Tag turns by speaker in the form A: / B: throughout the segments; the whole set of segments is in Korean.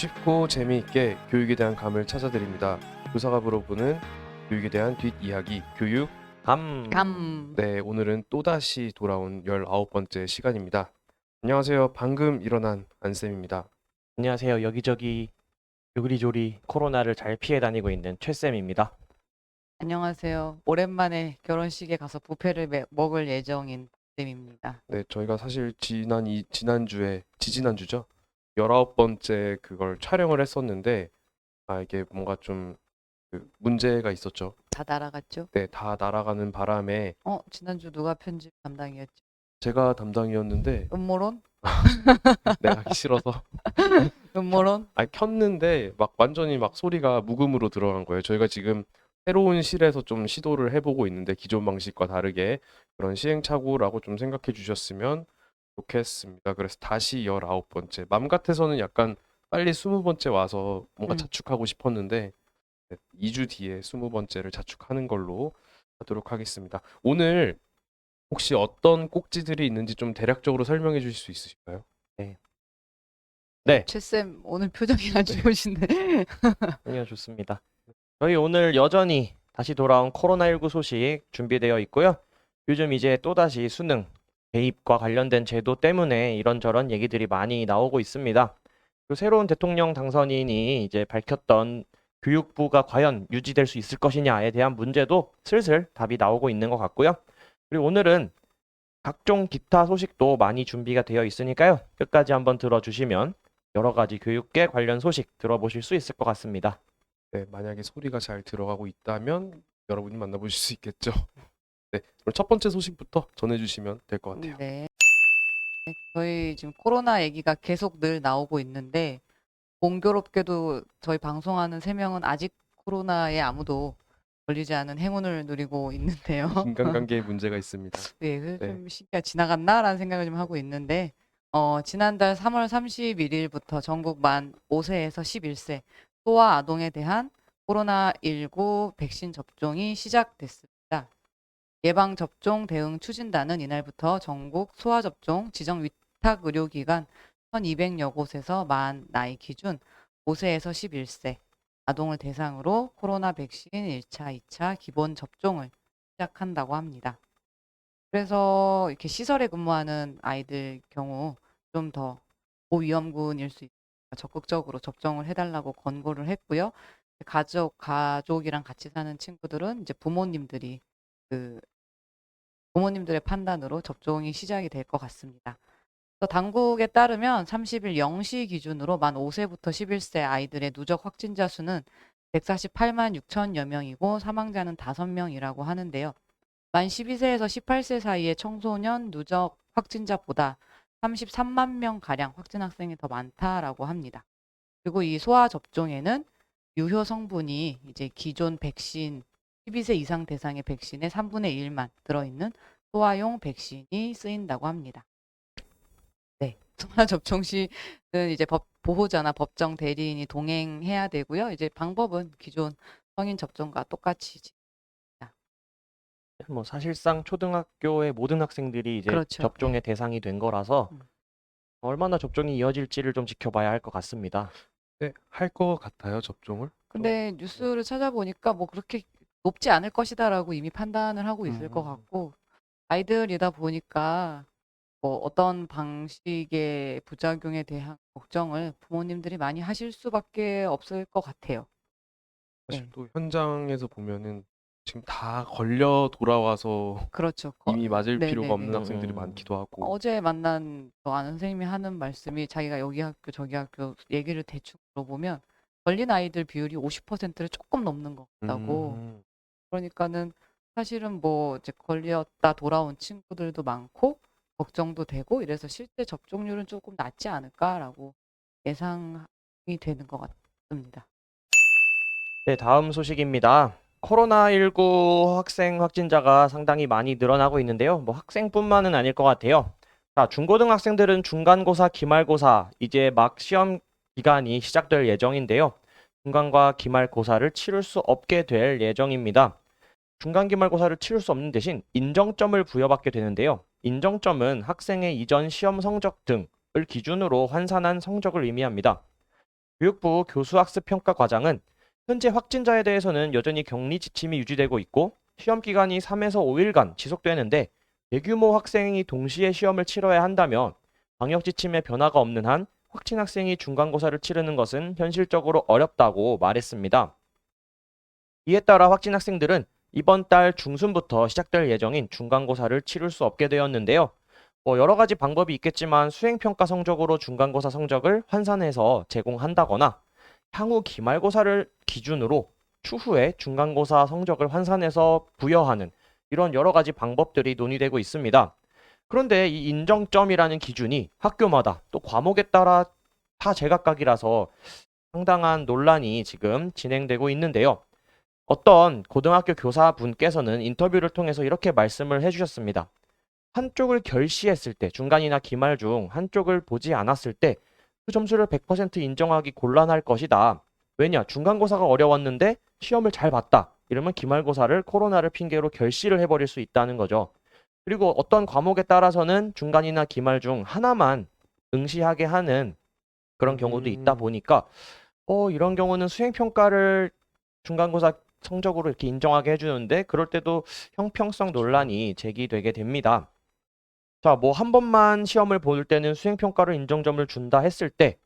A: 쉽고 재미있게 교육에 대한 감을 찾아드립니다. 교사가 물어보는 교육에 대한 뒷이야기 교육.
B: 감.
A: 네, 오늘은 또다시 돌아온 19번째 시간입니다. 안녕하세요. 방금 일어난 안쌤입니다.
C: 안녕하세요. 여기저기 요리조리 코로나를 잘 피해 다니고 있는 최쌤입니다.
B: 안녕하세요. 오랜만에 결혼식에 가서 뷔페를 먹을 예정인 쌤입니다.
A: 네, 저희가 사실 지난주에 지지난주죠. 19번째 그걸 촬영을 했었는데 이게 뭔가 좀 문제가 있었죠.
B: 다 날아갔죠?
A: 네, 다 날아가는 바람에
B: 지난주 누가 편집 담당이었죠?
A: 제가 담당이었는데
B: 음모론?
A: 내가 하기 싫어서
B: 음모론?
A: 켰는데 막 완전히 막 소리가 무음으로 들어간 거예요. 저희가 지금 새로운 실에서 좀 시도를 해보고 있는데 기존 방식과 다르게 그런 시행착오라고 좀 생각해 주셨으면 좋겠습니다. 그래서 다시 19번째. 맘 같아서는 약간 빨리 20번째 와서 뭔가 자축하고 싶었는데 2주 뒤에 20번째를 자축하는 걸로 하도록 하겠습니다. 오늘 혹시 어떤 꼭지들이 있는지 좀 대략적으로 설명해 주실 수 있으실까요?
C: 네,
B: 최쌤 오늘 표정이 안 좋으신데.
C: 아니요, 좋습니다. 저희 오늘 여전히 다시 돌아온 코로나19 소식 준비되어 있고요. 요즘 이제 또다시 수능, 대입과 관련된 제도 때문에 이런저런 얘기들이 많이 나오고 있습니다. 그 새로운 대통령 당선인이 이제 밝혔던 교육부가 과연 유지될 수 있을 것이냐에 대한 문제도 슬슬 답이 나오고 있는 것 같고요. 그리고 오늘은 각종 기타 소식도 많이 준비가 되어 있으니까요. 끝까지 한번 들어주시면 여러 가지 교육계 관련 소식 들어보실 수 있을 것 같습니다.
A: 네, 만약에 소리가 잘 들어가고 있다면 여러분이 만나보실 수 있겠죠. 네, 그럼 첫 번째 소식부터 전해주시면 될 것 같아요.
B: 네. 저희 지금 코로나 얘기가 계속 늘 나오고 있는데 공교롭게도 저희 방송하는 3명은 아직 코로나에 아무도 걸리지 않은 행운을 누리고 있는데요.
A: 인간관계에 문제가 있습니다.
B: 네, 그래서
A: 네.
B: 좀 시기가 지나갔나라는 생각을 좀 하고 있는데, 지난달 3월 31일부터 전국 만 5세에서 11세 소아 아동에 대한 코로나19 백신 접종이 시작됐습니다. 예방접종 대응 추진단은 이날부터 전국 소아접종 지정 위탁 의료기관 1200여 곳에서 만 나이 기준 5세에서 11세 아동을 대상으로 코로나 백신 1차, 2차 기본 접종을 시작한다고 합니다. 그래서 이렇게 시설에 근무하는 아이들 경우 좀 더 고위험군일 수 있으니까 적극적으로 접종을 해달라고 권고를 했고요. 가족이랑 같이 사는 친구들은 이제 부모님들의 판단으로 접종이 시작이 될 것 같습니다. 그래서 당국에 따르면 30일 0시 기준으로 만 5세부터 11세 아이들의 누적 확진자 수는 148만 6천여 명이고 사망자는 5명이라고 하는데요. 만 12세에서 18세 사이의 청소년 누적 확진자보다 33만 명가량 확진 학생이 더 많다라고 합니다. 그리고 이 소아 접종에는 유효 성분이 이제 기존 백신 12세 이상 대상의 백신의 3분의 1만 들어있는 소아용 백신이 쓰인다고 합니다. 네. 소아 접종 시는 이제 보호자나 법정 대리인이 동행해야 되고요. 이제 방법은 기존 성인 접종과 똑같이
C: 뭐 사실상 초등학교의 모든 학생들이 이제
B: 그렇죠.
C: 접종의 대상이 된 거라서
B: 음.
C: 얼마나 접종이 이어질지를 좀 지켜봐야 할 것 같습니다.
A: 네, 할 것 같아요, 접종을.
B: 근데 뉴스를 찾아보니까 뭐 그렇게 높지 않을 것이다라고 이미 판단을 하고 있을 것 같고 아이들이다 보니까 뭐 어떤 방식의 부작용에 대한 걱정을 부모님들이 많이 하실 수밖에 없을 것 같아요.
A: 사실
B: 네.
A: 또 현장에서 보면은 지금 다 걸려 돌아와서
B: 그렇죠.
A: 이미 맞을 필요가 없는
B: 네네네.
A: 학생들이 많기도 하고.
B: 어제 만난 저 아는 선생님이 하는 말씀이 자기가 여기 학교 저기 학교 얘기를 대충 들어보면 걸린 아이들 비율이 50%를 조금 넘는 것 같다고.
A: 음,
B: 그러니까는 사실은 뭐 이제 걸렸다 돌아온 친구들도 많고 걱정도 되고 이래서 실제 접종률은 조금 낮지 않을까라고 예상이 되는 것 같습니다.
C: 네, 다음 소식입니다. 코로나19 학생 확진자가 상당히 많이 늘어나고 있는데요. 뭐 학생뿐만은 아닐 것 같아요. 자, 중고등학생들은 중간고사, 기말고사 이제 막 시험 기간이 시작될 예정인데요. 중간과 기말고사를 치를 수 없게 될 예정입니다. 중간 기말고사를 치를 수 없는 대신 인정점을 부여받게 되는데요. 인정점은 학생의 이전 시험 성적 등을 기준으로 환산한 성적을 의미합니다. 교육부 교수학습평가과장은 현재 확진자에 대해서는 여전히 격리 지침이 유지되고 있고 시험 기간이 3에서 5일간 지속되는데 대규모 학생이 동시에 시험을 치러야 한다며 방역 지침에 변화가 없는 한 확진 학생이 중간고사를 치르는 것은 현실적으로 어렵다고 말했습니다. 이에 따라 확진 학생들은 이번 달 중순부터 시작될 예정인 중간고사를 치를 수 없게 되었는데요. 여러 가지 방법이 있겠지만 수행평가 성적으로 중간고사 성적을 환산해서 제공한다거나 향후 기말고사를 기준으로 추후에 중간고사 성적을 환산해서 부여하는 이런 여러 가지 방법들이 논의되고 있습니다. 그런데 이 인정점이라는 기준이 학교마다 또 과목에 따라 다 제각각이라서 상당한 논란이 지금 진행되고 있는데요. 어떤 고등학교 교사분께서는 인터뷰를 통해서 이렇게 말씀을 해주셨습니다. 한쪽을 결시했을 때, 중간이나 기말 중 한쪽을 보지 않았을 때 그 점수를 100% 인정하기 곤란할 것이다. 왜냐? 중간고사가 어려웠는데 시험을 잘 봤다. 이러면 기말고사를 코로나를 핑계로 결시를 해버릴 수 있다는 거죠. 그리고 어떤 과목에 따라서는 중간이나 기말 중 하나만 응시하게 하는 그런 경우도 있다 보니까 이런 경우는 수행평가를 중간고사 성적으로 이렇게 인정하게 해주는데 그럴 때도 형평성 논란이 제기되게 됩니다. 자, 뭐 한 번만 시험을 볼 때는 수행평가로 인정점을 준다 했을 때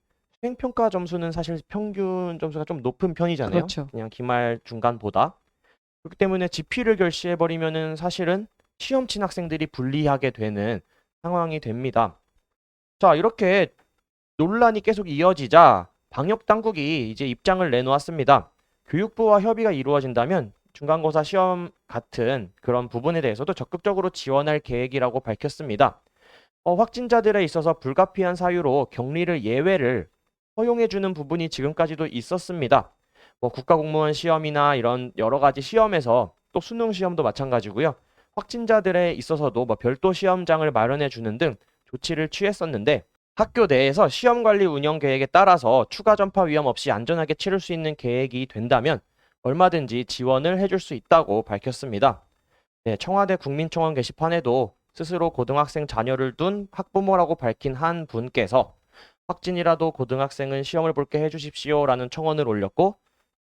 C: 수행평가 점수는 사실 평균 점수가 좀 높은 편이잖아요.
B: 그렇죠.
C: 그냥 기말 중간보다. 그렇기 때문에 지필을 결시해버리면은 사실은 시험 친 학생들이 불리하게 되는 상황이 됩니다. 자, 이렇게 논란이 계속 이어지자 방역 당국이 이제 입장을 내놓았습니다. 교육부와 협의가 이루어진다면 중간고사 시험 같은 그런 부분에 대해서도 적극적으로 지원할 계획이라고 밝혔습니다. 확진자들에 있어서 불가피한 사유로 격리를 예외를 허용해주는 부분이 지금까지도 있었습니다. 국가공무원 시험이나 이런 여러 가지 시험에서 또 수능 시험도 마찬가지고요. 확진자들에 있어서도 별도 시험장을 마련해 주는 등 조치를 취했었는데 학교 내에서 시험 관리 운영 계획에 따라서 추가 전파 위험 없이 안전하게 치를 수 있는 계획이 된다면 얼마든지 지원을 해줄 수 있다고 밝혔습니다. 네, 청와대 국민청원 게시판에도 스스로 고등학생 자녀를 둔 학부모라고 밝힌 한 분께서 확진이라도 고등학생은 시험을 볼게 해주십시오라는 청원을 올렸고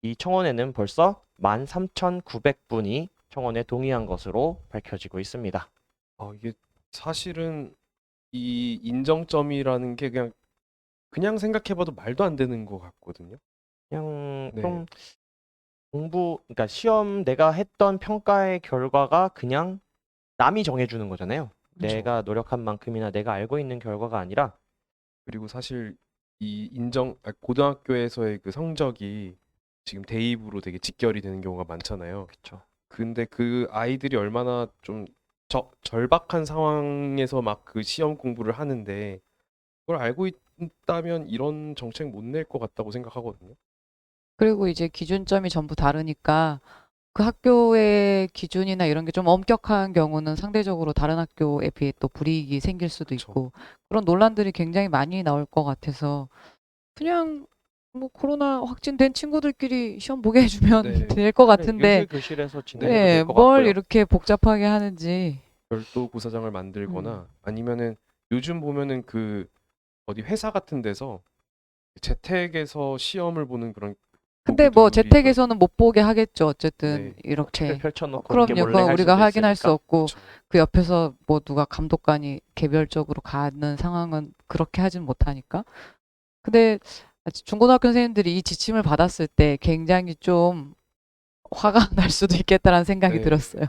C: 이 청원에는 벌써 13,900분이 청원에 동의한 것으로 밝혀지고 있습니다.
A: 이게 사실은 이 인정점이라는 게 그냥 생각해봐도 말도 안 되는 것 같거든요.
C: 그냥
A: 네.
C: 좀 그러니까 시험 내가 했던 평가의 결과가 그냥 남이 정해주는 거잖아요.
A: 그쵸.
C: 내가 노력한 만큼이나 내가 알고 있는 결과가 아니라
A: 그리고 사실 이 고등학교에서의 그 성적이 지금 대입으로 되게 직결이 되는 경우가 많잖아요.
C: 그쵸.
A: 근데 그 아이들이 얼마나 좀 절박한 상황에서 막 그 시험 공부를 하는데 그걸 알고 있다면 이런 정책 못 낼 것 같다고 생각하거든요.
B: 그리고 이제 기준점이 전부 다르니까 그 학교의 기준이나 이런 게 좀 엄격한 경우는 상대적으로 다른 학교에 비해 또 불이익이 생길 수도
A: 그쵸.
B: 있고 그런 논란들이 굉장히 많이 나올 것 같아서 그냥 뭐 코로나 확진된 친구들끼리 시험 보게 해주면
A: 네.
B: 될 것 같은데
C: 교실에서 진행해도
B: 네,
C: 될 것
B: 뭘
C: 같고요.
B: 이렇게 복잡하게 하는지
A: 별도 고사장을 만들거나 아니면은 요즘 보면은 그 어디 회사 같은 데서 재택에서 시험을 보는 그런
B: 근데 뭐
A: 도구들이
B: 재택에서는 못 보게 하겠죠. 어쨌든
A: 네.
B: 이렇게
C: 책을 펼쳐놓고 이렇게
B: 그럼요.
C: 몰래
B: 그거
C: 할
B: 우리가
C: 수도
B: 확인할 수
C: 있으니까.
B: 없고
A: 그쵸.
B: 그 옆에서 뭐 누가 감독관이 개별적으로 가는 상황은 그렇게 하진 못하니까. 근데 중고등학교 선생님들이 이 지침을 받았을 때 굉장히 좀 화가 날 수도 있겠다라는 생각이
A: 네.
B: 들었어요.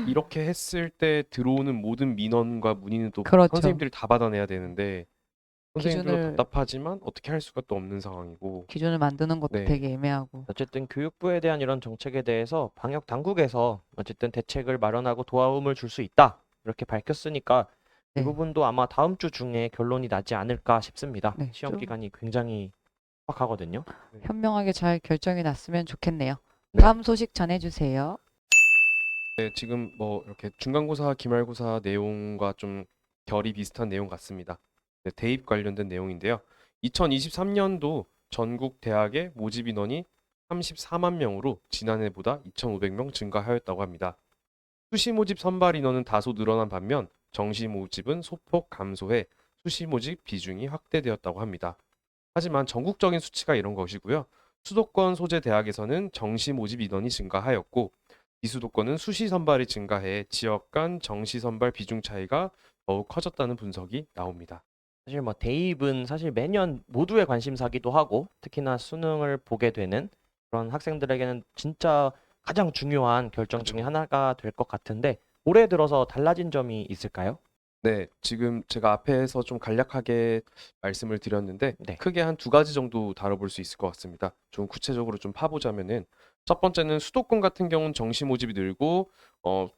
A: 이렇게 했을 때 들어오는 모든 민원과 문의는 또
B: 그렇죠.
A: 선생님들이 다 받아내야 되는데 선생님들도
B: 기준을
A: 답답하지만 어떻게 할 수가 또 없는 상황이고
B: 기준을 만드는 것도
A: 네.
B: 되게 애매하고.
C: 어쨌든 교육부에 대한 이런 정책에 대해서 방역 당국에서 어쨌든 대책을 마련하고 도움을 줄 수 있다. 이렇게 밝혔으니까 이
B: 네.
C: 부분도 아마 다음 주 중에 결론이 나지 않을까 싶습니다.
B: 네,
C: 시험
B: 좀
C: 기간이 굉장히 빡하거든요.
B: 현명하게 잘 결정이 났으면 좋겠네요.
A: 네.
B: 다음 소식 전해주세요.
A: 네, 지금 뭐 이렇게 중간고사, 기말고사 내용과 좀 결이 비슷한 내용 같습니다. 네, 대입 관련된 내용인데요. 2023년도 전국 대학의 모집 인원이 34만 명으로 지난해보다 2,500명 증가하였다고 합니다. 수시 모집 선발 인원은 다소 늘어난 반면 정시 모집은 소폭 감소해 수시 모집 비중이 확대되었다고 합니다. 하지만 전국적인 수치가 이런 것이고요. 수도권 소재 대학에서는 정시 모집 인원이 증가하였고 비수도권은 수시 선발이 증가해 지역 간 정시 선발 비중 차이가 더욱 커졌다는 분석이 나옵니다.
C: 사실 뭐 대입은 사실 매년 모두의 관심사기도 하고 특히나 수능을 보게 되는 그런 학생들에게는 진짜 가장 중요한 결정 중에
A: 그쵸.
C: 하나가 될 것 같은데 올해 들어서 달라진 점이 있을까요?
A: 네, 지금 제가 앞에서 좀 간략하게 말씀을 드렸는데
C: 네.
A: 크게 한 두 가지 정도 다뤄볼 수 있을 것 같습니다. 좀 구체적으로 좀 파보자면은 첫 번째는 수도권 같은 경우는 정시 모집이 늘고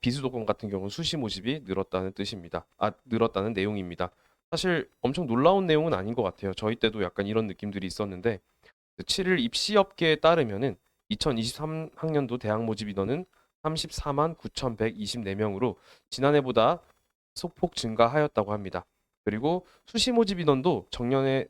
A: 비수도권 같은 경우는 수시 모집이 늘었다는 뜻입니다. 늘었다는 내용입니다. 사실 엄청 놀라운 내용은 아닌 것 같아요. 저희 때도 약간 이런 느낌들이 있었는데 7일 입시업계에 따르면은 2023학년도 대학 모집 인원은 34만 9,124명으로 지난해보다 소폭 증가하였다고 합니다. 그리고 수시 모집 인원도 전년에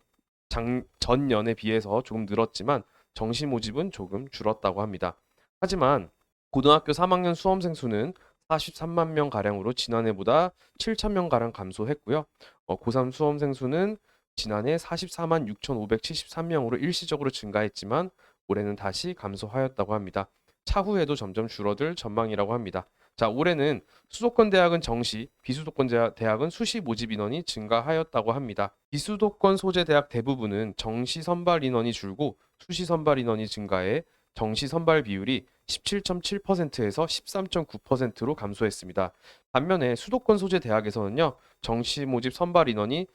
A: 비해서 조금 늘었지만 정시 모집은 조금 줄었다고 합니다. 하지만 고등학교 3학년 수험생 수는 43만 명 가량으로 지난해보다 7천 명 가량 감소했고요. 고3 수험생 수는 지난해 44만 6,573명으로 일시적으로 증가했지만 올해는 다시 감소하였다고 합니다. 차후에도 점점 줄어들 전망이라고 합니다. 자, 올해는 수도권 대학은 정시, 비수도권 대학은 수시 모집 인원이 증가하였다고 합니다. 비수도권 소재 대학 대부분은 정시 선발 인원이 줄고 수시 선발 인원이 증가해 정시 선발 비율이 17.7%에서 13.9%로 감소했습니다. 반면에 수도권 소재 대학에서는요, 정시 모집 선발 인원이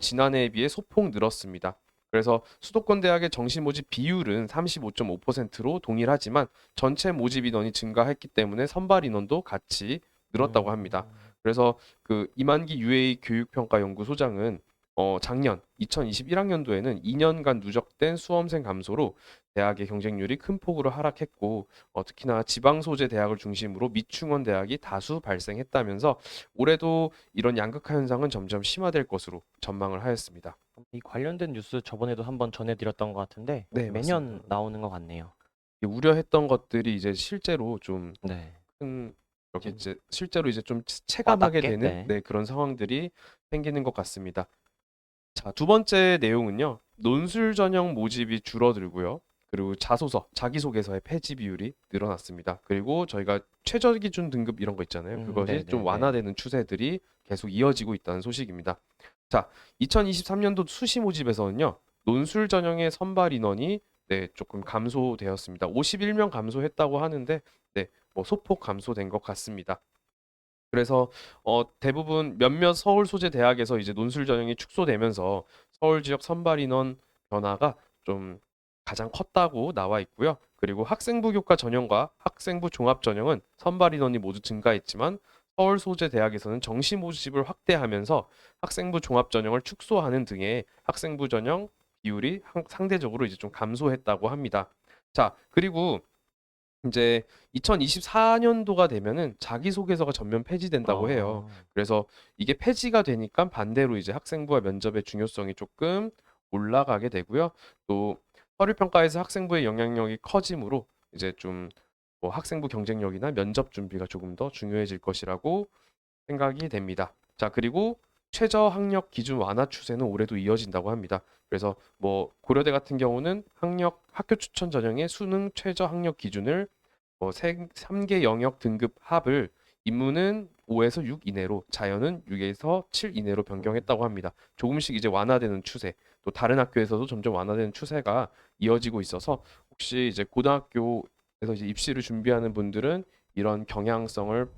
A: 지난해에 비해 소폭 늘었습니다. 그래서 수도권 대학의 정시 모집 비율은 35.5%로 동일하지만 전체 모집 인원이 증가했기 때문에 선발 인원도 같이 늘었다고 합니다. 그래서 그 이만기 UA 교육평가연구소장은 작년 2021학년도에는 2년간 누적된 수험생 감소로 대학의 경쟁률이 큰 폭으로 하락했고 특히나 지방 소재 대학을 중심으로 미충원 대학이 다수 발생했다면서 올해도 이런 양극화 현상은 점점 심화될 것으로 전망을 하였습니다.
C: 이 관련된 뉴스 저번에도 한번 전해드렸던 것 같은데
A: 네,
C: 매년
A: 맞습니다.
C: 나오는 것 같네요.
A: 우려했던 것들이 이제 실제로 좀
C: 네.
A: 큰 이렇게
C: 좀
A: 이제 실제로 이제 좀 체감하게
C: 와닿게?
A: 되는
C: 네.
A: 그런 상황들이 생기는 것 같습니다. 자, 두 번째 내용은요. 논술 전형 모집이 줄어들고요. 그리고 자기소개서의 폐지 비율이 늘어났습니다. 그리고 저희가 최저 기준 등급 이런 거 있잖아요. 그것이 좀
C: 네네네.
A: 완화되는 추세들이 계속 이어지고 있다는 소식입니다. 자, 2023년도 수시 모집에서는요. 논술 전형의 선발 인원이 조금 감소되었습니다. 51명 감소했다고 하는데 뭐 소폭 감소된 것 같습니다. 그래서 대부분 몇몇 서울 소재 대학에서 이제 논술 전형이 축소되면서 서울 지역 선발 인원 변화가 좀 가장 컸다고 나와 있고요. 그리고 학생부 교과 전형과 학생부 종합 전형은 선발 인원이 모두 증가했지만 서울 소재 대학에서는 정시 모집을 확대하면서 학생부 종합 전형을 축소하는 등의 학생부 전형 비율이 상대적으로 이제 좀 감소했다고 합니다. 자, 그리고 이제 2024년도가 되면은 자기소개서가 전면 폐지된다고 해요.
C: 아.
A: 그래서 이게 폐지가 되니까 반대로 이제 학생부와 면접의 중요성이 조금 올라가게 되고요. 또 서류 평가에서 학생부의 영향력이 커지므로 이제 좀 뭐 학생부 경쟁력이나 면접 준비가 조금 더 중요해질 것이라고 생각이 됩니다. 자, 그리고 최저 학력 기준 완화 추세는 올해도 이어진다고 합니다. 그래서 뭐 고려대 같은 경우는 학교 추천 전형의 수능 최저 학력 기준을 3개 영역 등급 합을 인문은 5에서 6 이내로, 자연은 6에서 7 이내로 변경했다고 합니다. 조금씩 이제 완화되는 추세, 또 다른 학교에서도 점점 완화되는 추세가 이어지고 있어서 혹시 이제 고등학교에서 이제 입시를 준비하는 분들은 이런 경향성을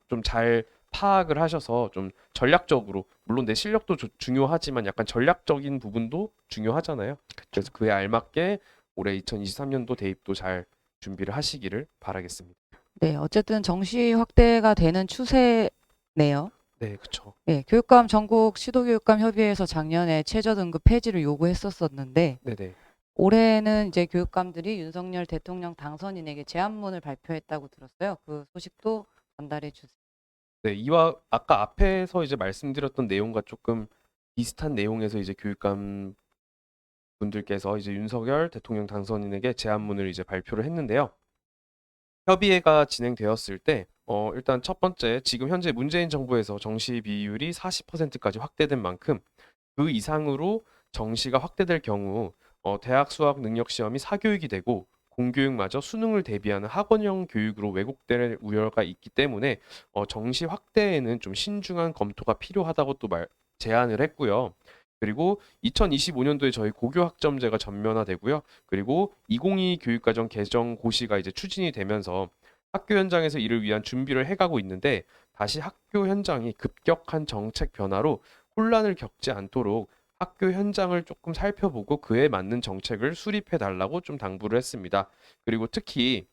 A: 좀 잘 파악을 하셔서 좀 전략적으로, 물론 내 실력도 중요하지만 약간 전략적인 부분도 중요하잖아요. 그래서 그에 알맞게 올해 2023년도 대입도 잘 준비를 하시기를 바라겠습니다.
B: 네, 어쨌든 정시 확대가 되는 추세네요.
A: 네, 그쵸.
B: 네, 교육감 전국 시도교육감 협의회에서 작년에 최저 등급 폐지를 요구했었었는데
A: 네네.
B: 올해는 이제 교육감들이 윤석열 대통령 당선인에게 제안문을 발표했다고 들었어요. 그 소식도 전달해 주세요.
A: 네, 이와 아까 앞에서 이제 말씀드렸던 내용과 조금 비슷한 내용에서 이제 교육감 분들께서 이제 윤석열 대통령 당선인에게 제안문을 이제 발표를 했는데요. 협의회가 진행되었을 때 일단 첫 번째, 지금 현재 문재인 정부에서 정시 비율이 40%까지 확대된 만큼 그 이상으로 정시가 확대될 경우 대학 수학 능력 시험이 사교육이 되고 공교육마저 수능을 대비하는 학원형 교육으로 왜곡될 우려가 있기 때문에 정시 확대에는 좀 신중한 검토가 필요하다고 또 제안을 했고요. 그리고 2025년도에 저희 고교 학점제가 전면화되고요. 그리고 2022 교육과정 개정 고시가 이제 추진이 되면서 학교 현장에서 이를 위한 준비를 해가고 있는데 다시 학교 현장이 급격한 정책 변화로 혼란을 겪지 않도록 학교 현장을 조금 살펴보고 그에 맞는 정책을 수립해 달라고 좀 당부를 했습니다. 그리고 특히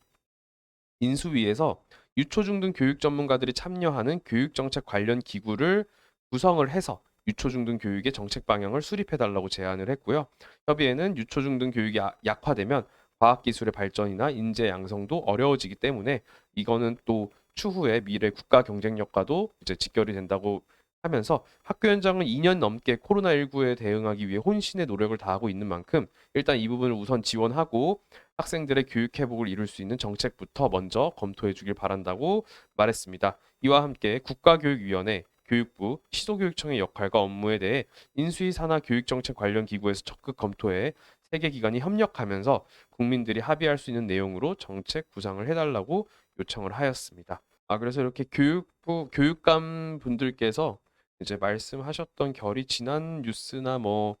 A: 인수위에서 유초중등 교육 전문가들이 참여하는 교육정책 관련 기구를 구성을 해서 유초중등 교육의 정책 방향을 수립해 달라고 제안을 했고요. 협의회는 유초중등 교육이 약화되면 과학기술의 발전이나 인재 양성도 어려워지기 때문에 이거는 또 추후에 미래 국가 경쟁력과도 이제 직결이 된다고 하면서 학교 현장은 2년 넘게 코로나19에 대응하기 위해 혼신의 노력을 다하고 있는 만큼 일단 이 부분을 우선 지원하고 학생들의 교육 회복을 이룰 수 있는 정책부터 먼저 검토해 주길 바란다고 말했습니다. 이와 함께 국가교육위원회, 교육부, 시도교육청의 역할과 업무에 대해 인수위 산하 교육정책 관련 기구에서 적극 검토해 세계 기관이 협력하면서 국민들이 합의할 수 있는 내용으로 정책 구상을 해달라고 요청을 하였습니다. 그래서 이렇게 교육부 교육감 분들께서 이제 말씀하셨던 결이 지난 뉴스나 뭐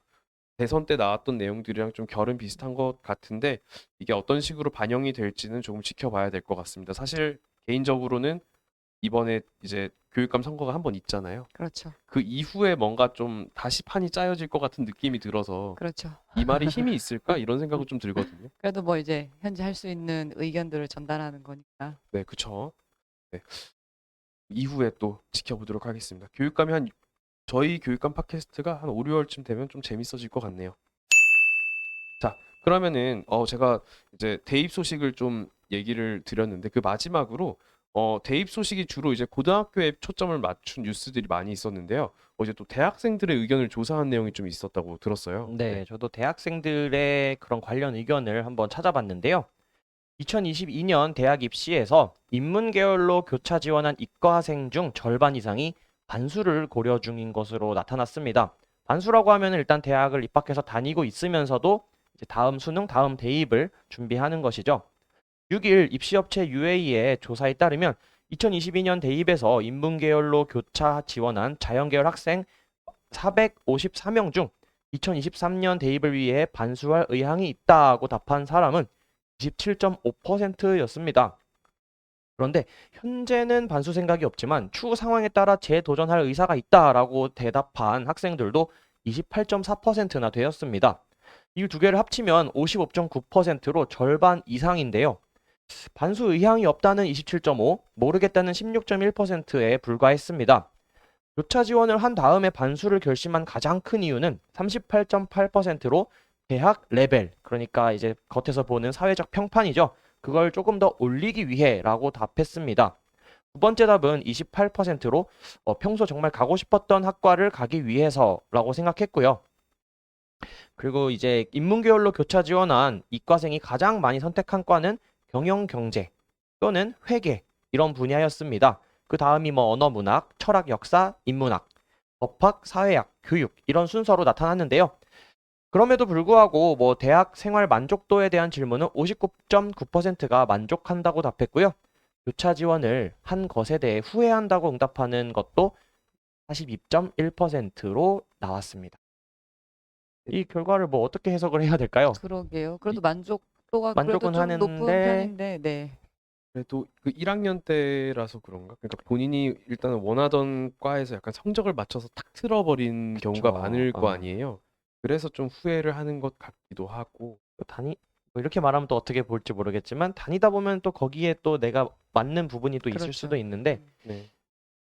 A: 대선 때 나왔던 내용들이랑 좀 결은 비슷한 것 같은데 이게 어떤 식으로 반영이 될지는 조금 지켜봐야 될 것 같습니다. 사실 개인적으로는 이번에 이제 교육감 선거가 한 번 있잖아요.
B: 그렇죠.
A: 그 이후에 뭔가 좀 다시 판이 짜여질 것 같은 느낌이 들어서
B: 그렇죠.
A: 이 말이 힘이 있을까? 이런 생각은 좀 들거든요.
B: 그래도 뭐 이제 현재 할 수 있는 의견들을 전달하는 거니까.
A: 네, 그쵸. 네. 이후에 또 지켜보도록 하겠습니다. 교육감이 저희 교육감 팟캐스트가 한 5, 6월쯤 되면 좀 재밌어질 것 같네요. 자, 그러면은 제가 이제 대입 소식을 좀 얘기를 드렸는데 그 마지막으로 대입 소식이 주로 이제 고등학교에 초점을 맞춘 뉴스들이 많이 있었는데요. 이제 또 대학생들의 의견을 조사한 내용이 좀 있었다고 들었어요.
C: 네, 저도 대학생들의 그런 관련 의견을 한번 찾아봤는데요. 2022년 대학 입시에서 인문 계열로 교차 지원한 이과생 중 절반 이상이 반수를 고려 중인 것으로 나타났습니다. 반수라고 하면 일단 대학을 입학해서 다니고 있으면서도 이제 다음 수능, 다음 대입을 준비하는 것이죠. 6일 입시업체 UA의 조사에 따르면 2022년 대입에서 인문 계열로 교차 지원한 자연계열 학생 454명 중 2023년 대입을 위해 반수할 의향이 있다고 답한 사람은 27.5%였습니다. 그런데 현재는 반수 생각이 없지만 추후 상황에 따라 재도전할 의사가 있다라고 대답한 학생들도 28.4%나 되었습니다. 이 두 개를 합치면 55.9%로 절반 이상인데요. 반수 의향이 없다는 27.5, 모르겠다는 16.1%에 불과했습니다. 교차 지원을 한 다음에 반수를 결심한 가장 큰 이유는 38.8%로 대학 레벨, 그러니까 이제 겉에서 보는 사회적 평판이죠. 그걸 조금 더 올리기 위해라고 답했습니다. 두 번째 답은 28%로 평소 정말 가고 싶었던 학과를 가기 위해서라고 생각했고요. 그리고 이제 인문계열로 교차 지원한 이과생이 가장 많이 선택한 과는 경영경제 또는 회계 이런 분야였습니다. 그 다음이 뭐 언어문학, 철학, 역사, 인문학, 법학, 사회학, 교육 이런 순서로 나타났는데요. 그럼에도 불구하고 뭐 대학 생활 만족도에 대한 질문은 59.9%가 만족한다고 답했고요. 교차 지원을 한 것에 대해 후회한다고 응답하는 것도 42.1%로 나왔습니다. 이 결과를 뭐 어떻게 해석을 해야 될까요?
B: 그러게요. 그래도 만족도가
C: 만족은
B: 그래도 좀 높은
C: 하는데
B: 편인데, 네.
A: 그래도 그 1학년 때라서 그런가? 그러니까 본인이 일단은 원하던 과에서 약간 성적을 맞춰서 탁 틀어버린 경우가
C: 그쵸.
A: 많을 거 아니에요. 그래서 좀 후회를 하는 것 같기도 하고.
C: 뭐 이렇게 말하면 또 어떻게 볼지 모르겠지만 다니다 보면 또 거기에 또 내가 맞는 부분이 또 있을
B: 그렇죠.
C: 수도 있는데
A: 네.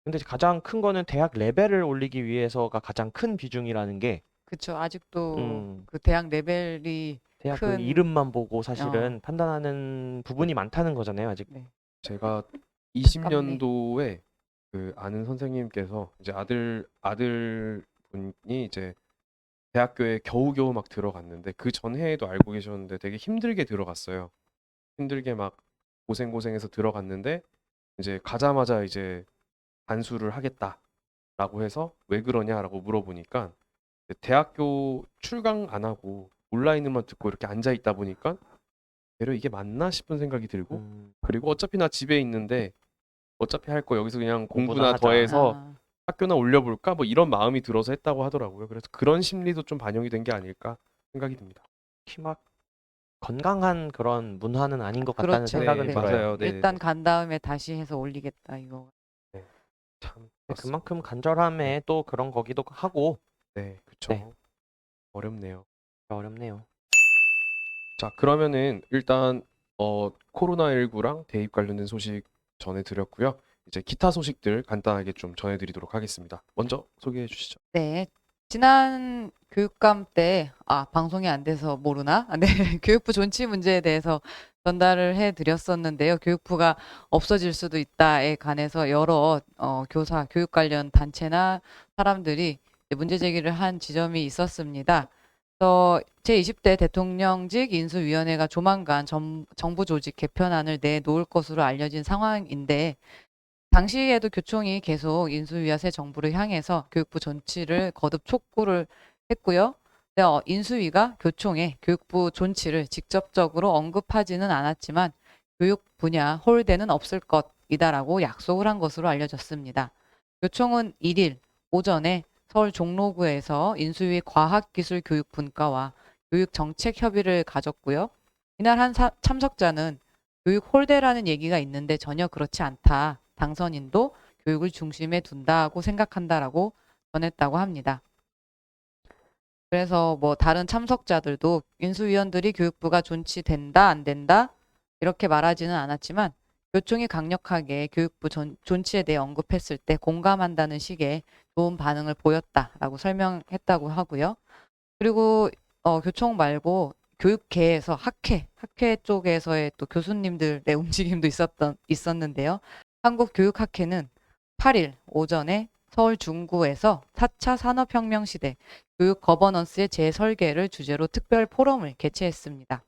C: 근데 가장 큰 거는 대학 레벨을 올리기 위해서가 가장 큰 비중이라는 게
B: 그쵸. 아직도
C: 음,
B: 그 대학 레벨이
C: 대학 그
B: 큰,
C: 이름만 보고 사실은 판단하는 부분이 많다는 거잖아요, 아직.
B: 네.
A: 제가
B: 안타깝네.
A: 20년도에 그 아는 선생님께서 이제 아들 분이 이제 대학교에 겨우겨우 막 들어갔는데 그 전해에도 알고 계셨는데 되게 힘들게 들어갔어요. 힘들게 막 고생해서 들어갔는데 이제 가자마자 이제 반수를 하겠다라고 해서 왜 그러냐라고 물어보니까 대학교 출강 안 하고 온라인으로만 듣고 이렇게 앉아 있다 보니까 되려 이게 맞나 싶은 생각이 들고 그리고 어차피 나 집에 있는데 어차피 할 거 여기서 그냥
C: 공부나
A: 공부나
C: 하자.
A: 더해서
B: 아,
A: 학교나 올려볼까 뭐 이런 마음이 들어서 했다고 하더라고요. 그래서 그런 심리도 좀 반영이 된 게 아닐까 생각이 듭니다.
C: 특히 막 건강한 그런 문화는 아닌 것 같다는
B: 그렇죠.
C: 생각은
A: 네,
C: 들어요.
A: 맞아요. 네,
B: 일단 간 다음에 다시 해서 올리겠다 이거.
A: 네. 참
C: 네,
A: 그렇습니다.
C: 그만큼 간절함에 또 그런 거기도 하고
A: 네, 그쵸.
C: 네.
A: 어렵네요.
C: 어렵네요.
A: 자, 그러면은 일단 코로나19랑 대입 관련된 소식 전해드렸고요. 이제 기타 소식들 간단하게 좀 전해드리도록 하겠습니다. 먼저 소개해 주시죠.
B: 네. 지난 교육감 때, 방송이 안 돼서 모르나? 네. 교육부 존치 문제에 대해서 전달을 해 드렸었는데요. 교육부가 없어질 수도 있다에 관해서 여러 교사, 교육 관련 단체나 사람들이 이제 문제 제기를 한 지점이 있었습니다. 제20대 대통령직 인수위원회가 조만간 정부 조직 개편안을 내놓을 것으로 알려진 상황인데, 당시에도 교총이 계속 인수위와 새 정부를 향해서 교육부 존치를 거듭 촉구를 했고요. 근데 인수위가 교총의 교육부 존치를 직접적으로 언급하지는 않았지만 교육 분야 홀대는 없을 것이다라고 약속을 한 것으로 알려졌습니다. 교총은 1일 오전에 서울 종로구에서 인수위 과학기술교육분과와 교육정책협의를 가졌고요. 이날 한 참석자는 교육 홀대라는 얘기가 있는데 전혀 그렇지 않다. 당선인도 교육을 중심에 둔다고 생각한다라고 전했다고 합니다. 그래서 뭐 다른 참석자들도 인수위원들이 교육부가 존치된다 안 된다 이렇게 말하지는 않았지만 교총이 강력하게 교육부 존치에 대해 언급했을 때 공감한다는 식의 좋은 반응을 보였다라고 설명했다고 하고요. 그리고 교총 말고 교육계에서 학회 쪽에서의 또 교수님들의 움직임도 있었는데요. 한국교육학회는 8일 오전에 서울 중구에서 4차 산업혁명 시대 교육 거버넌스의 재설계를 주제로 특별 포럼을 개최했습니다.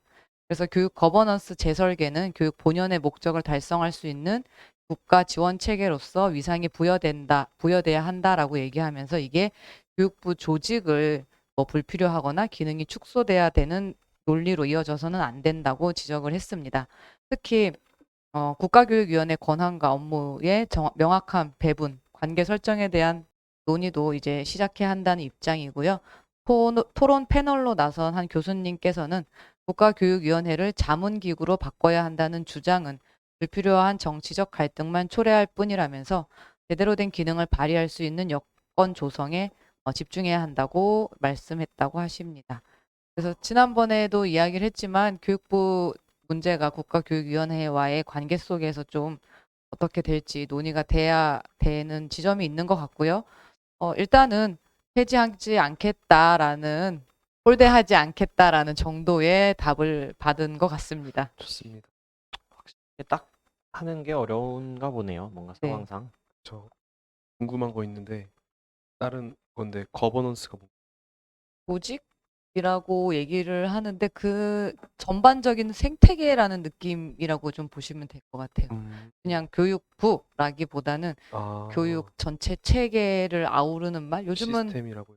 B: 그래서 교육 거버넌스 재설계는 교육 본연의 목적을 달성할 수 있는 국가 지원 체계로서 위상이 부여돼야 한다라고 얘기하면서 이게 교육부 조직을 뭐 불필요하거나 기능이 축소돼야 되는 논리로 이어져서는 안 된다고 지적을 했습니다. 특히 국가교육위원회 권한과 업무의 명확한 배분, 관계 설정에 대한 논의도 이제 시작해야 한다는 입장이고요. 토론 패널로 나선 한 교수님께서는 국가교육위원회를 자문기구로 바꿔야 한다는 주장은 불필요한 정치적 갈등만 초래할 뿐이라면서 제대로 된 기능을 발휘할 수 있는 여건 조성에 집중해야 한다고 말씀했다고 하십니다. 그래서 지난번에도 이야기를 했지만 교육부 문제가 국가교육위원회와의 관계 속에서 좀 어떻게 될지 논의가 돼야 되는 지점이 있는 것 같고요. 일단은 홀대하지 않겠다라는 정도의 답을 받은 것 같습니다.
A: 좋습니다.
C: 확실히 딱 하는 게 어려운가 보네요. 뭔가
B: 네.
C: 상황상.
A: 저 궁금한 거 있는데 다른 건데 거버넌스가
B: 조직이라고 얘기를 하는데 그 전반적인 생태계라는 느낌이라고 좀 보시면 될 것 같아요. 그냥 교육부라기보다는 교육 전체 체계를 아우르는 말. 요즘은
A: 시스템이라고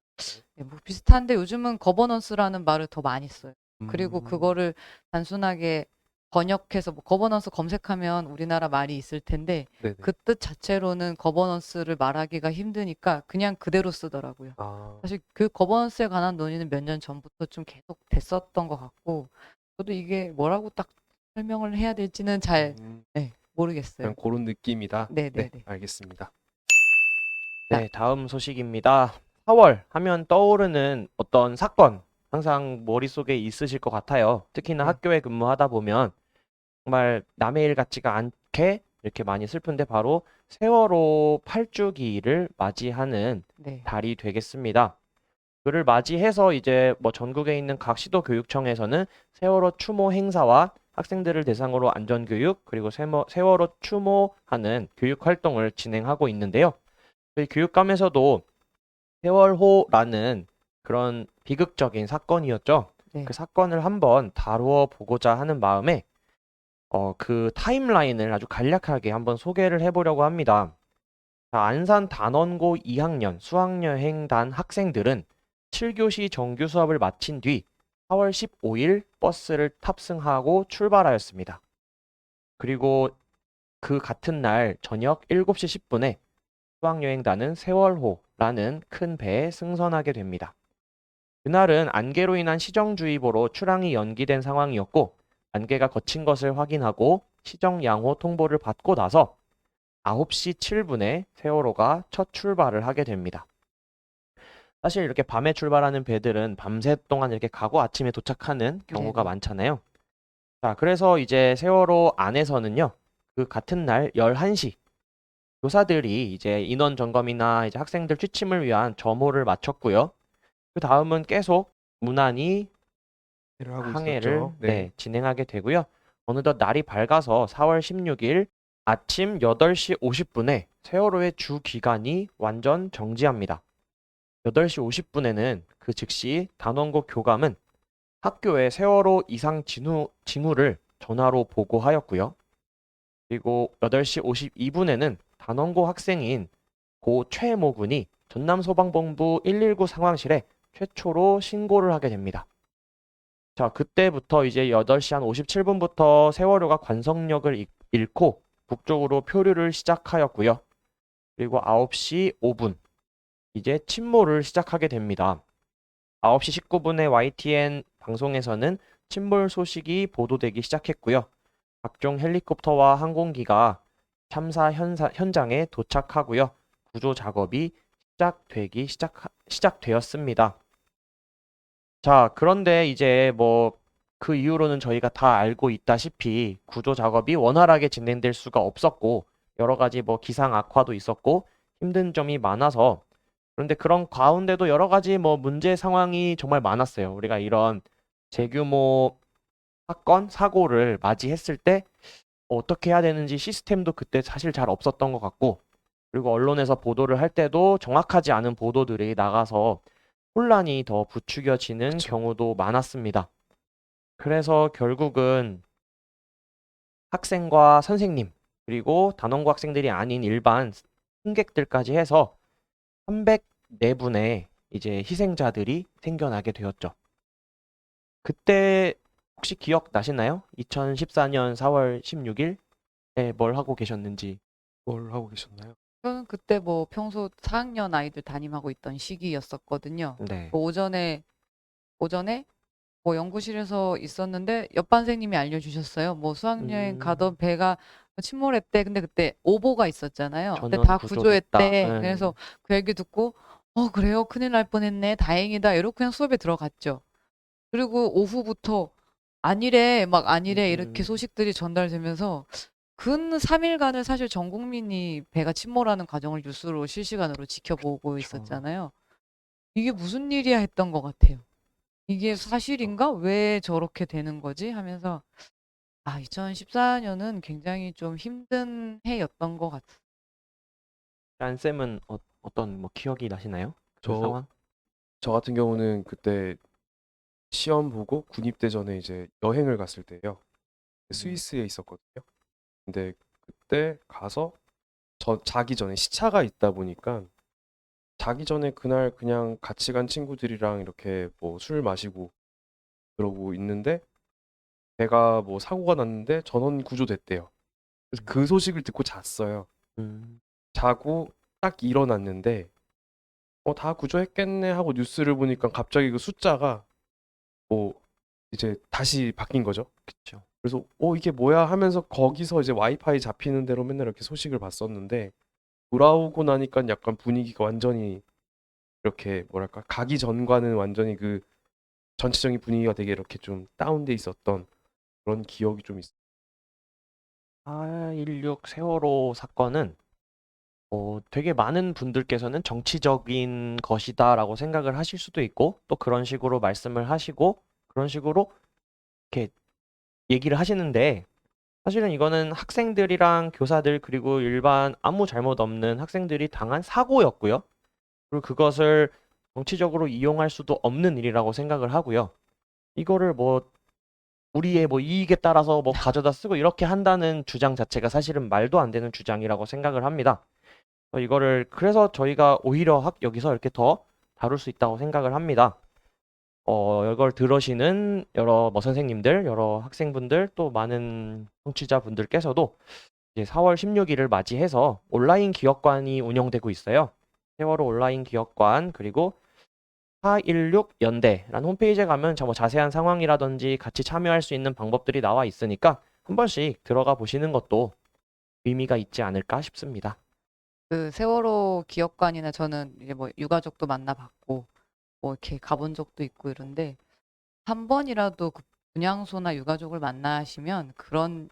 B: 네, 뭐 비슷한데 요즘은 거버넌스라는 말을 더 많이 써요. 그리고
A: 음,
B: 그거를 단순하게 번역해서 뭐 거버넌스 검색하면 우리나라 말이 있을 텐데
A: 네네.
B: 그 뜻 자체로는 거버넌스를 말하기가 힘드니까 그냥 그대로 쓰더라고요. 사실 그 거버넌스에 관한 논의는 몇 년 전부터 좀 계속 됐었던 것 같고 저도 이게 뭐라고 딱 설명을 해야 될지는 잘 모르겠어요.
A: 그냥 그런 느낌이다.
B: 네네네.
A: 네, 알겠습니다.
C: 네, 다음 소식입니다. 4월 하면 떠오르는 어떤 사건 항상 머릿속에 있으실 것 같아요. 특히나
B: 네.
C: 학교에 근무하다 보면 정말 남의 일 같지가 않게 이렇게 많이 슬픈데 바로 세월호 8주기를 맞이하는
B: 네.
C: 달이 되겠습니다. 그를 맞이해서 이제 뭐 전국에 있는 각 시도 교육청에서는 세월호 추모 행사와 학생들을 대상으로 안전교육 그리고 세월호 추모하는 교육 활동을 진행하고 있는데요. 저희 교육감에서도 세월호라는 그런 비극적인 사건이었죠.
B: 네.
C: 그 사건을 한번 다루어 보고자 하는 마음에 그 타임라인을 아주 간략하게 한번 소개를 해보려고 합니다. 자, 안산 단원고 2학년 수학여행단 학생들은 7교시 정규 수업을 마친 뒤 4월 15일 버스를 탑승하고 출발하였습니다. 그리고 그 같은 날 저녁 7시 10분에 수학여행단은 세월호라는 큰 배에 승선하게 됩니다. 그날은 안개로 인한 시정주의보로 출항이 연기된 상황이었고 안개가 거친 것을 확인하고 시정 양호 통보를 받고 나서 9시 7분에 세월호가 첫 출발을 하게 됩니다. 사실 이렇게 밤에 출발하는 배들은 밤새 동안 이렇게 가고 아침에 도착하는 경우가
B: 네네.
C: 많잖아요. 자, 그래서 이제 세월호 안에서는요, 그 같은 날 11시 교사들이 이제 인원 점검이나 이제 학생들 취침을 위한 점호를 마쳤고요. 그 다음은 계속 무난히
A: 일을 하고
C: 항해를
A: 있었죠. 네.
C: 진행하게 되고요. 어느덧 날이 밝아서 4월 16일 아침 8시 50분에 세월호의 주 기간이 완전 정지합니다. 8시 50분에는 그 즉시 단원고 교감은 학교에 세월호 이상 징후를 전화로 보고하였고요. 그리고 8시 52분에는 단원고 학생인 고 최모 군이 전남소방본부 119 상황실에 최초로 신고를 하게 됩니다. 자, 그때부터 이제 8시 한 57분부터 세월호가 관성역을 잃고 북쪽으로 표류를 시작하였고요. 그리고 9시 5분 이제 침몰을 시작하게 됩니다. 9시 19분에 YTN 방송에서는 침몰 소식이 보도되기 시작했고요. 각종 헬리콥터와 항공기가 참사 현장에 도착하고요. 구조 작업이 시작되었습니다. 자, 그런데 이제 뭐 그 이후로는 저희가 다 알고 있다시피 구조 작업이 원활하게 진행될 수가 없었고 여러 가지 뭐 기상 악화도 있었고 힘든 점이 많아서 그런데 그런 가운데도 여러 가지 뭐 문제 상황이 정말 많았어요. 우리가 이런 대규모 사건, 사고를 맞이했을 때 어떻게 해야 되는지 시스템도 그때 사실 잘 없었던 것 같고 그리고 언론에서 보도를 할 때도 정확하지 않은 보도들이 나가서 혼란이 더 부추겨지는
A: 그쵸.
C: 경우도 많았습니다. 그래서 결국은 학생과 선생님 그리고 단원고 학생들이 아닌 일반 승객들까지 해서 304분의 이제 희생자들이 생겨나게 되었죠. 그때 혹시 기억 나시나요? 2014년 4월 16일에 뭘 하고 계셨는지.
A: 뭘 하고 계셨나요?
B: 저는 그때 뭐 평소 4학년 아이들 담임하고 있던 시기였었거든요.
C: 네.
B: 그 오전에 뭐 연구실에서 있었는데 옆반생님이 알려주셨어요. 뭐 수학여행 가던 배가 침몰했대. 근데 그때 오보가 있었잖아요. 근데
C: 전원
B: 다
C: 구조됐다.
B: 구조했대. 그래서 그 얘기 듣고 그래요? 큰일 날 뻔했네. 다행이다. 이러고 그냥 수업에 들어갔죠. 그리고 오후부터 아니래, 막 아니래 이렇게 소식들이 전달되면서 근 3일간을 사실 전 국민이 배가 침몰하는 과정을 뉴스로 실시간으로 지켜보고
C: 그쵸.
B: 있었잖아요. 이게 무슨 일이야 했던 것 같아요. 이게 사실인가? 왜 저렇게 되는 거지? 하면서 2014년은 굉장히 좀 힘든 해였던 것 같아요.
C: 란쌤은 어떤 뭐 기억이 나시나요? 그
A: 저
C: 상황?
A: 저 같은 경우는 그때 시험 보고 군입대 전에 이제 여행을 갔을 때예요. 스위스에 있었거든요. 근데 그때 가서 자기 전에 시차가 있다 보니까 자기 전에 그날 그냥 같이 간 친구들이랑 이렇게 뭐 술 마시고 그러고 있는데 배가 뭐 사고가 났는데 전원 구조됐대요. 그래서 그 소식을 듣고 잤어요.
C: 음,
A: 자고 딱 일어났는데 다 구조했겠네 하고 뉴스를 보니까 갑자기 그 숫자가 뭐 이제 다시 바뀐 거죠.
C: 그쵸.
A: 그래서 이게 뭐야 하면서 거기서 이제 와이파이 잡히는 대로 맨날 이렇게 소식을 봤었는데 돌아오고 나니까 약간 분위기가 완전히 이렇게 뭐랄까 가기 전과는 완전히 그 전체적인 분위기가 되게 이렇게 좀 다운돼 있었던 그런 기억이 좀 있어요.
C: 4.16 세월호 사건은 되게 많은 분들께서는 정치적인 것이다라고 생각을 하실 수도 있고 또 그런 식으로 말씀을 하시고 그런 식으로 이렇게 얘기를 하시는데 사실은 이거는 학생들이랑 교사들 그리고 일반 아무 잘못 없는 학생들이 당한 사고였고요. 그리고 그것을 정치적으로 이용할 수도 없는 일이라고 생각을 하고요. 이거를 뭐 우리의 뭐 이익에 따라서 뭐 가져다 쓰고 이렇게 한다는 주장 자체가 사실은 말도 안 되는 주장이라고 생각을 합니다. 이거를 그래서 저희가 오히려 여기서 이렇게 더 다룰 수 있다고 생각을 합니다. 이걸 들으시는 여러 선생님들, 여러 학생분들, 또 많은 청취자분들께서도 이제 4월 16일을 맞이해서 온라인 기업관이 운영되고 있어요. 세월호 온라인 기업관, 그리고 416연대라는 홈페이지에 가면 뭐 자세한 상황이라든지 같이 참여할 수 있는 방법들이 나와 있으니까 한 번씩 들어가 보시는 것도 의미가 있지 않을까 싶습니다.
B: 그 세월호 기업관이나 저는 이제 뭐 유가족도 만나봤고 뭐 이렇게 가본 적도 있고 이런데 한 번이라도 그 분향소나 유가족을 만나시면 그런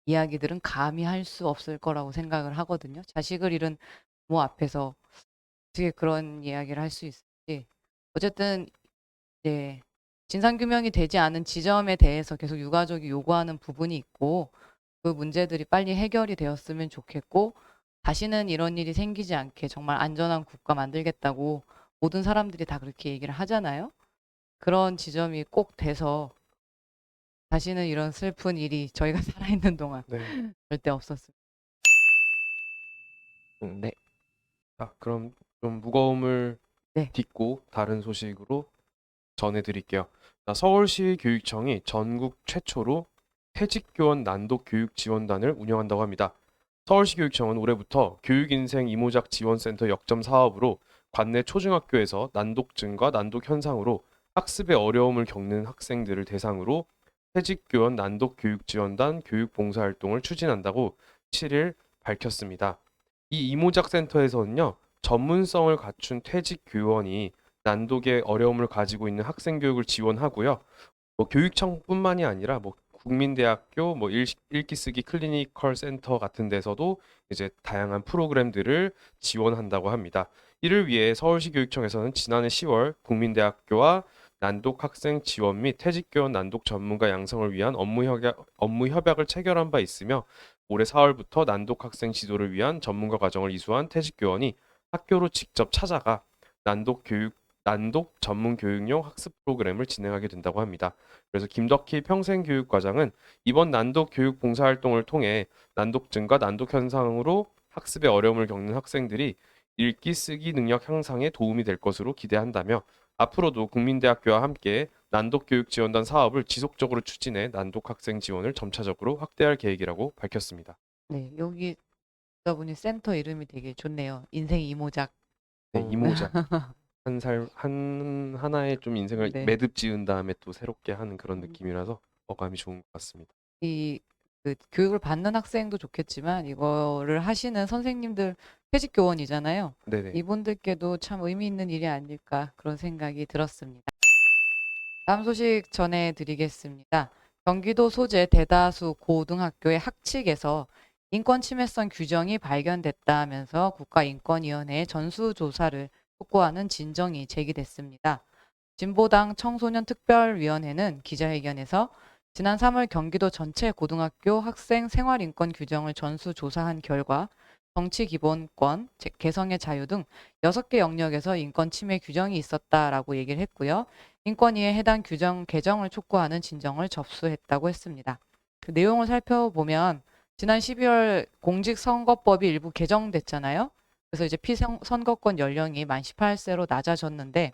B: 이야기들은 감히 할 수 없을 거라고 생각을 하거든요. 자식을 잃은 부모 앞에서 어떻게 그런 이야기를 할 수 있을지. 어쨌든 이제 진상규명이 되지 않은 지점에 대해서 계속 유가족이 요구하는 부분이 있고 그 문제들이 빨리 해결이 되었으면 좋겠고 다시는 이런 일이 생기지 않게 정말 안전한 국가 만들겠다고 모든 사람들이 다 그렇게 얘기를 하잖아요. 그런 지점이 꼭 돼서 다시는 이런 슬픈 일이 저희가 살아있는 동안
A: 네.
B: 절대 없었습니다.
C: 네.
A: 자, 그럼 좀 무거움을
B: 네.
A: 딛고 다른 소식으로 전해드릴게요. 자, 서울시 교육청이 전국 최초로 퇴직교원 난독 교육 지원단을 운영한다고 합니다. 서울시 교육청은 올해부터 교육인생 이모작 지원센터 역점 사업으로 관내 초중학교에서 난독증과 난독 현상으로 학습에 어려움을 겪는 학생들을 대상으로 퇴직교원 난독 교육 지원단 교육 봉사활동을 추진한다고 7일 밝혔습니다. 이 이모작 센터에서는요, 전문성을 갖춘 퇴직 교원이 난독의 어려움을 가지고 있는 학생 교육을 지원하고요. 뭐 교육청뿐만이 아니라 뭐 국민대학교 뭐 읽기 쓰기 클리니컬 센터 같은 데서도 이제 다양한 프로그램들을 지원한다고 합니다. 이를 위해 서울시 교육청에서는 지난해 10월 국민대학교와 난독 학생 지원 및 퇴직교원 난독 전문가 양성을 위한 업무 협약을 체결한 바 있으며 올해 4월부터 난독 학생 지도를 위한 전문가 과정을 이수한 퇴직교원이 학교로 직접 찾아가 난독 전문 교육용 학습 프로그램을 진행하게 된다고 합니다. 그래서 김덕희 평생교육과장은 이번 난독 교육 봉사활동을 통해 난독증과 난독 현상으로 학습에 어려움을 겪는 학생들이 읽기 쓰기 능력 향상에 도움이 될 것으로 기대한다며 앞으로도 국민대학교와 함께 난독 교육 지원단 사업을 지속적으로 추진해 난독 학생 지원을 점차적으로 확대할 계획이라고 밝혔습니다.
B: 네, 여기 듣다 보니 센터 이름이 되게 좋네요. 인생 이모작.
A: 네, 이모작 하나의 좀 인생을
B: 네.
A: 매듭 지은 다음에 또 새롭게 하는 그런 느낌이라서 어감이 좋은 것 같습니다.
B: 그 교육을 받는 학생도 좋겠지만 이거를 하시는 선생님들 퇴직 교원이잖아요.
A: 네네.
B: 이분들께도 참 의미 있는 일이 아닐까 그런 생각이 들었습니다. 다음 소식 전해드리겠습니다. 경기도 소재 대다수 고등학교의 학칙에서 인권 침해성 규정이 발견됐다면서 국가인권위원회에 전수조사를 촉구하는 진정이 제기됐습니다. 진보당 청소년특별위원회는 기자회견에서 지난 3월 경기도 전체 고등학교 학생 생활인권 규정을 전수조사한 결과 정치기본권, 개성의 자유 등 6개 영역에서 인권 침해 규정이 있었다라고 얘기를 했고요. 인권위에 해당 규정 개정을 촉구하는 진정을 접수했다고 했습니다. 그 내용을 살펴보면 지난 12월 공직선거법이 일부 개정됐잖아요. 그래서 이제 피선거권 연령이 만 18세로 낮아졌는데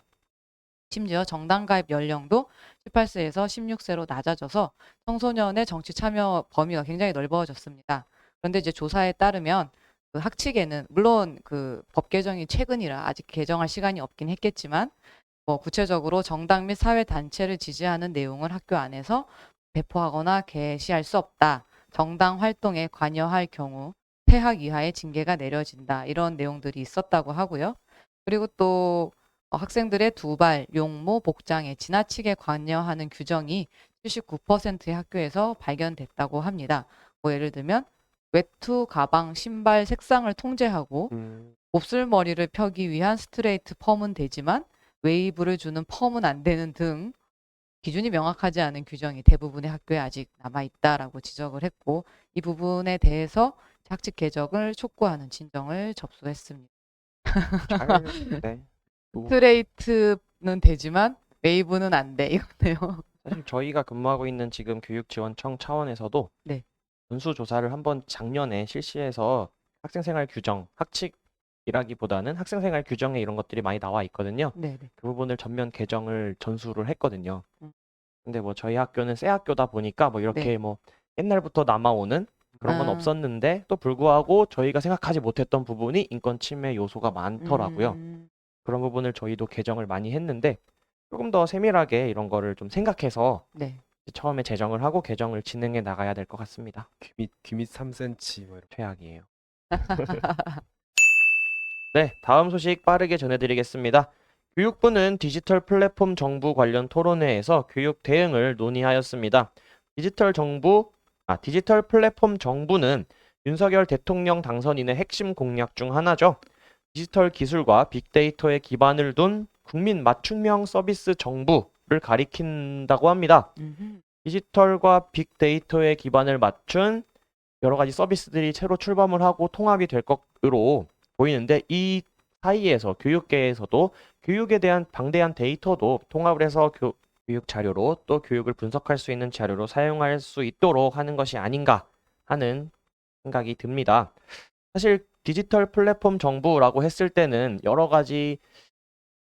B: 심지어 정당 가입 연령도 18세에서 16세로 낮아져서 청소년의 정치 참여 범위가 굉장히 넓어졌습니다. 그런데 이제 조사에 따르면 그 학칙에는 물론 그 법 개정이 최근이라 아직 개정할 시간이 없긴 했겠지만 뭐 구체적으로 정당 및 사회 단체를 지지하는 내용을 학교 안에서 배포하거나 게시할 수 없다. 정당 활동에 관여할 경우 퇴학 이하의 징계가 내려진다. 이런 내용들이 있었다고 하고요. 그리고 또 학생들의 두발, 용모, 복장에 지나치게 관여하는 규정이 79%의 학교에서 발견됐다고 합니다. 뭐 예를 들면 외투, 가방, 신발 색상을 통제하고 곱슬머리를 펴기 위한 스트레이트 펌은 되지만 웨이브를 주는 펌은 안 되는 등 기준이 명확하지 않은 규정이 대부분의 학교에 아직 남아있다라고 지적을 했고 이 부분에 대해서 학칙 개정을 촉구하는 진정을 접수했습니다.
C: 네.
B: 스트레이트는 되지만 웨이브는 안 돼. 이거네요.
C: 사실 저희가 근무하고 있는 지금 교육지원청 차원에서도
B: 네.
C: 전수조사를 한번 작년에 실시해서 학생생활 규정, 학칙 교육이라기보다는 학생생활 규정에 이런 것들이 많이 나와 있거든요.
B: 네네.
C: 그 부분을 전면 개정을 전수를 했거든요.
B: 음.
C: 근데 뭐 저희 학교는 새 학교다 보니까 뭐 이렇게
B: 네.
C: 뭐 옛날부터 남아오는 그런 건
B: 아.
C: 없었는데 또 불구하고 저희가 생각하지 못했던 부분이 인권 침해 요소가 많더라고요.
B: 음.
C: 그런 부분을 저희도 개정을 많이 했는데 조금 더 세밀하게 이런 거를 좀 생각해서
B: 네.
C: 처음에 제정을 하고 개정을 진행해 나가야 될 것 같습니다.
A: 귀밑 3cm 뭐 이렇게.
C: 최악이에요. 네, 다음 소식 빠르게 전해드리겠습니다. 교육부는 디지털 플랫폼 정부 관련 토론회에서 교육 대응을 논의하였습니다. 디지털 플랫폼 정부는 윤석열 대통령 당선인의 핵심 공약 중 하나죠. 디지털 기술과 빅데이터에 기반을 둔 국민 맞춤형 서비스 정부를 가리킨다고 합니다.
B: 음흠.
C: 디지털과 빅데이터에 기반을 맞춘 여러 가지 서비스들이 새로 출범을 하고 통합이 될 것으로 보이는데 이 사이에서 교육계에서도 교육에 대한 방대한 데이터도 통합을 해서 교육 자료로 또 교육을 분석할 수 있는 자료로 사용할 수 있도록 하는 것이 아닌가 하는 생각이 듭니다. 사실 디지털 플랫폼 정부라고 했을 때는 여러 가지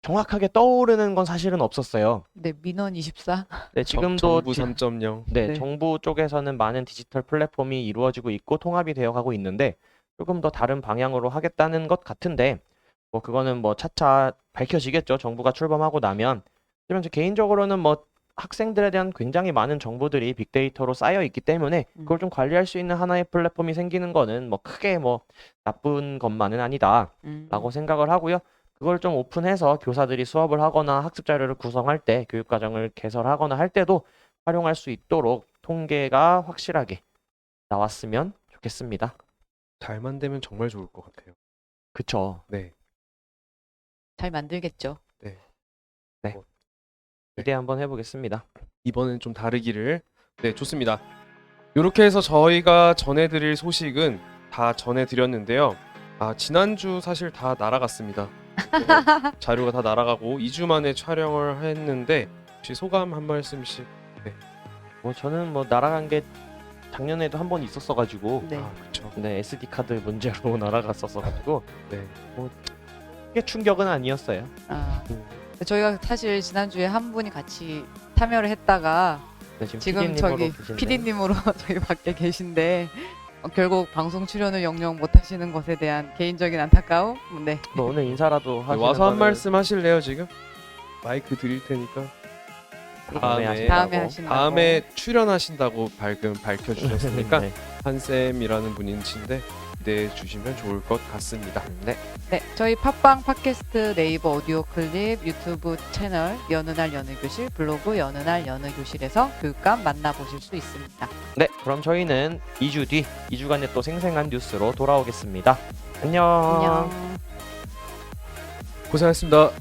C: 정확하게 떠오르는 건 사실은 없었어요.
B: 네, 민원 24.
C: 네, 지금도
A: 정부 3.0.
C: 네,
B: 네.
C: 정부 쪽에서는 많은 디지털 플랫폼이 이루어지고 있고 통합이 되어 가고 있는데 조금 더 다른 방향으로 하겠다는 것 같은데 뭐 그거는 뭐 차차 밝혀지겠죠. 정부가 출범하고 나면. 하지만 저 개인적으로는 뭐 학생들에 대한 굉장히 많은 정보들이 빅데이터로 쌓여 있기 때문에 그걸 좀 관리할 수 있는 하나의 플랫폼이 생기는 거는 뭐 크게 뭐 나쁜 것만은 아니다라고 생각을 하고요. 그걸 좀 오픈해서 교사들이 수업을 하거나 학습 자료를 구성할 때 교육 과정을 개설하거나 할 때도 활용할 수 있도록 통계가 확실하게 나왔으면 좋겠습니다.
A: 잘만 되면 정말 좋을 것 같아요.
C: 그쵸?
A: 네.
B: 잘 만들겠죠.
C: 네.
A: 네.
C: 기대 한번 해보겠습니다.
A: 이번엔 좀 다르기를. 네, 좋습니다. 이렇게 해서 저희가 전해드릴 소식은 다 전해드렸는데요. 지난주 사실 다 날아갔습니다. 자료가 다 날아가고 2주 만에 촬영을 했는데 혹시 소감 한 말씀씩.
C: 뭐 저는 뭐 날아간 게 작년에도 한 번 있었어가지고
B: 네.
A: 그렇죠.
C: 네, SD 카드 문제로 날아갔었어가지고
A: 네.
C: 크게 충격은 아니었어요.
B: 아, 저희가 사실 지난주에 한 분이 같이 참여를 했다가
C: 네, 지금
B: 지금
C: PD님으로
B: 저기
C: 계신데.
B: PD님으로 저희 밖에 계신데 결국 방송 출연을 영영 못 하시는 것에 대한 개인적인 안타까움. 네.
C: 뭐 오늘 인사라도
A: 네,
C: 하시는
A: 와서 한
C: 거는
A: 말씀 하실래요 지금? 마이크 드릴 테니까.
C: 다음에 하신다고.
B: 다음에 하신다고.
A: 다음에 출연하신다고 밝혀주셨으니까
C: 네.
A: 한쌤이라는 분인데 기대해 주시면 좋을 것 같습니다.
C: 네.
B: 네, 저희 팟빵, 팟캐스트, 네이버 오디오 클립, 유튜브 채널 여느 날 여느 교실, 블로그 여느 날 여느 교실에서 교육감 만나보실 수 있습니다.
C: 네, 그럼 저희는 2주 뒤 2주간의 또 생생한 뉴스로 돌아오겠습니다. 안녕.
B: 안녕.
A: 고생하셨습니다.